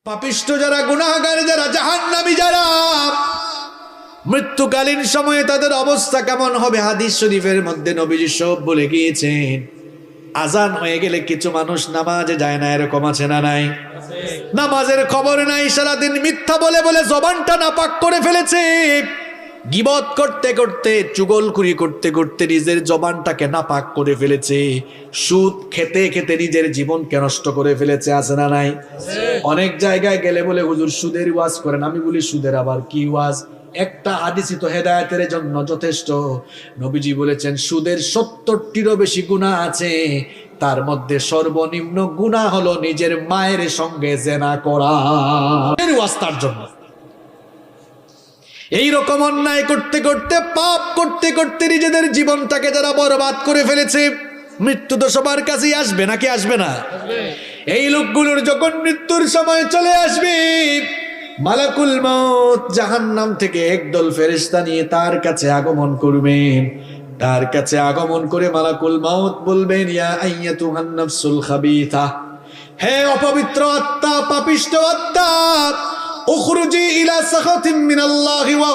পাপিষ্ঠ যারা, গুনাহগার যারা, জাহান্নামী যারা, মৃত্যুকালীন সময়ে তাদের অবস্থা কেমন হবে হাদিস শরীফের মধ্যে নবীজি সব বলে গিয়েছেন। আজান হয়ে গেলে কিছু মানুষ নামাজে যায় না, এরকম আছে না নাই? নামাজের খবর নাই, সারাদিন মিথ্যা বলে বলে জবানটা নাপাক করে ফেলেছে। গীবত করতে করতে, চুগলখুরি করতে করতে নিজের জবানটাকে নাপাক করে ফেলেছে। সুদ খেতে খেতে নিজের জীবনকে নষ্ট করে ফেলেছে, আছে না নাই? অনেক জায়গায় গেলে বলে হুজুর সুদের ওয়াজ করেন। আমি বলি সুদের আবার কি ওয়াজ? একটা হাদিসই তো হেদায়েতের জন্য যথেষ্ট। নবীজি বলেছেন সুদের 70টিরও বেশি গুনাহ আছে, তার মধ্যে সর্বনিম্ন গুনাহ হলো নিজের মায়ের সঙ্গে জেনা করা। এর ওয়াজ তার জন্য। এই রকম অন্যায় করতে করতে, পাপ করতে করতে নিজেদের জীবনটাকে যারা বরবাদ করে ফেলেছে, মৃত্যু তো সবার কাছেই আসবে, নাকি আসবে না? এই লোকগুলোর যখন মৃত্যুর সময় চলে আসবে, মালাকুল মউত জাহান্নাম থেকে একদল ফেরেশতা নিয়ে তার কাছে আগমন করবেন। তার কাছে আগমন করে মালাকুল মউত বলবেন, ইয়া আইয়াতুহান নাফসুল খাবিথা, হে অপবিত্র আত্মা, পাপিষ্ঠ আত্মা, উখরুজি ইলা সাখাতিম মিনাল্লাহি ওয়া